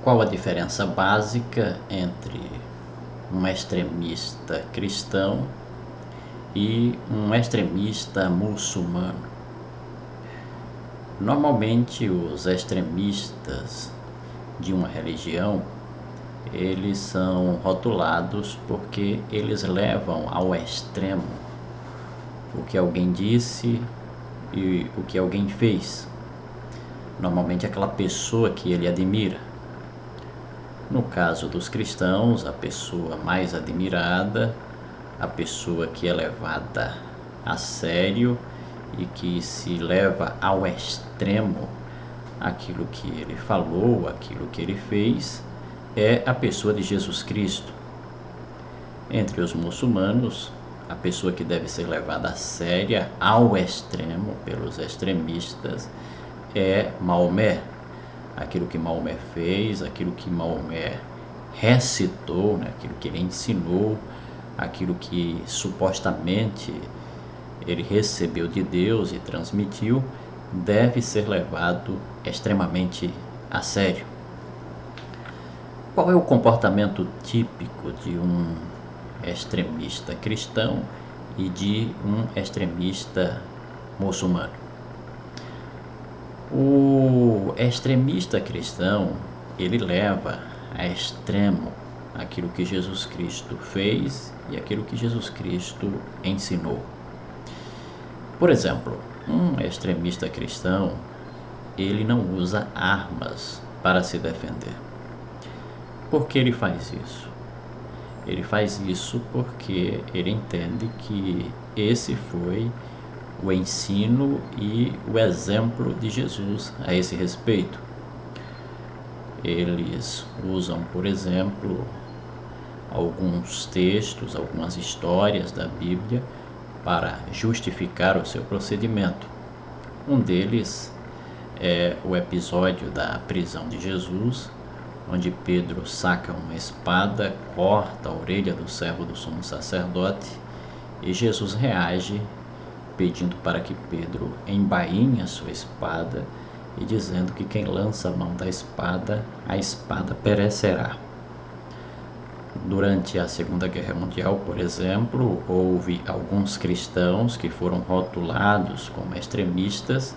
Qual a diferença básica entre um extremista cristão e um extremista muçulmano? Normalmente os extremistas de uma religião, eles são rotulados porque eles levam ao extremo o que alguém disse e o que alguém fez. Normalmente aquela pessoa que ele admira. No caso dos cristãos, a pessoa mais admirada, a pessoa que é levada a sério e que se leva ao extremo aquilo que ele falou, aquilo que ele fez, é a pessoa de Jesus Cristo. Entre os muçulmanos, a pessoa que deve ser levada a séria ao extremo pelos extremistas é Maomé. Aquilo que Maomé fez, aquilo que Maomé recitou, né? Aquilo que ele ensinou, aquilo que supostamente ele recebeu de Deus e transmitiu, deve ser levado extremamente a sério. Qual é o comportamento típico de um extremista cristão e de um extremista muçulmano? O extremista cristão, ele leva a extremo aquilo que Jesus Cristo fez e aquilo que Jesus Cristo ensinou. Por exemplo, um extremista cristão, ele não usa armas para se defender. Por que ele faz isso? Ele faz isso porque ele entende que esse foi o ensino e o exemplo de Jesus a esse respeito. Eles usam, por exemplo, alguns textos, algumas histórias da Bíblia para justificar o seu procedimento. Um deles é o episódio da prisão de Jesus, onde Pedro saca uma espada, corta a orelha do servo do sumo sacerdote e Jesus reage pedindo para que Pedro embainhe a sua espada e dizendo que quem lança a mão da espada, a espada perecerá. Durante a Segunda Guerra Mundial, por exemplo, houve alguns cristãos que foram rotulados como extremistas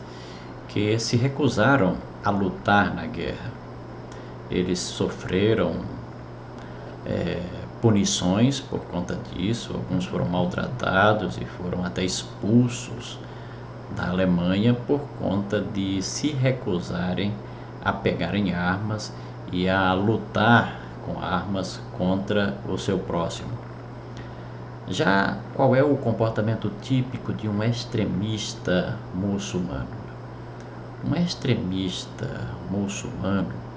que se recusaram a lutar na guerra. Eles sofreram punições por conta disso, alguns foram maltratados e foram até expulsos da Alemanha por conta de se recusarem a pegarem armas e a lutar com armas contra o seu próximo. Já qual é o comportamento típico de um extremista muçulmano? Um extremista muçulmano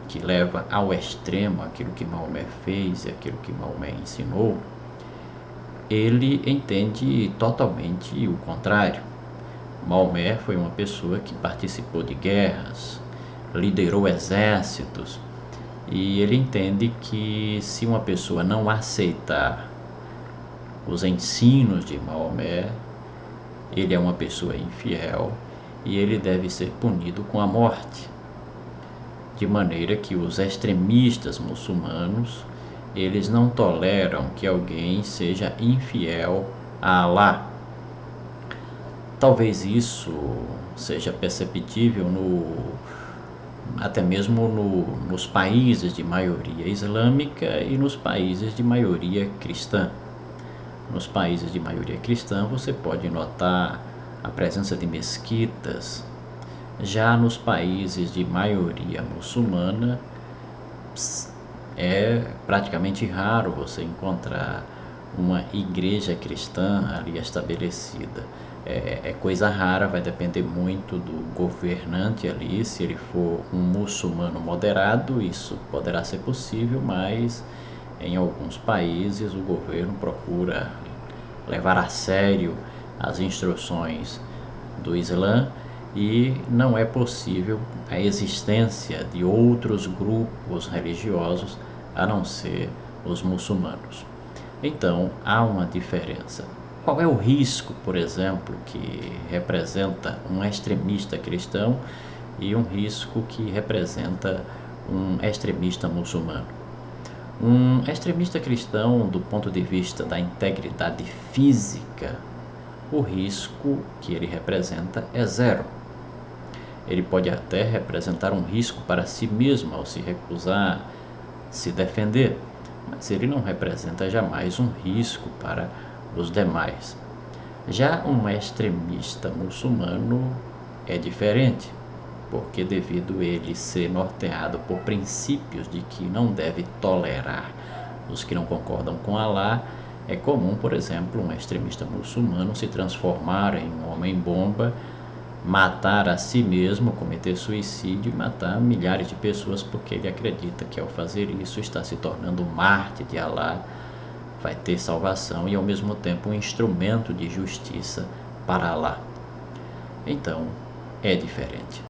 que leva ao extremo aquilo que Maomé fez e aquilo que Maomé ensinou, ele entende totalmente o contrário. Maomé foi uma pessoa que participou de guerras, liderou exércitos, e ele entende que se uma pessoa não aceitar os ensinos de Maomé, ele é uma pessoa infiel e ele deve ser punido com a morte. De maneira que os extremistas muçulmanos, eles não toleram que alguém seja infiel a Alá. Talvez isso seja perceptível até mesmo nos países de maioria islâmica e nos países de maioria cristã. Nos países de maioria cristã você pode notar a presença de mesquitas. Já nos países de maioria muçulmana, é praticamente raro você encontrar uma igreja cristã ali estabelecida. É coisa rara, vai depender muito do governante ali. Se ele for um muçulmano moderado, isso poderá ser possível, mas em alguns países o governo procura levar a sério as instruções do Islã e não é possível a existência de outros grupos religiosos a não ser os muçulmanos. Então, há uma diferença. Qual é o risco, por exemplo, que representa um extremista cristão e um risco que representa um extremista muçulmano. Um extremista cristão, do ponto de vista da integridade física, o risco que ele representa é zero. Ele pode até representar um risco para si mesmo ao se recusar a se defender, mas ele não representa jamais um risco para os demais. Já um extremista muçulmano é diferente, porque devido a ele ser norteado por princípios de que não deve tolerar os que não concordam com Alá, é comum, por exemplo, um extremista muçulmano se transformar em um homem-bomba, matar a si mesmo, cometer suicídio e matar milhares de pessoas, porque ele acredita que ao fazer isso está se tornando mártir de Alá, vai ter salvação e ao mesmo tempo um instrumento de justiça para Alá. Então, é diferente.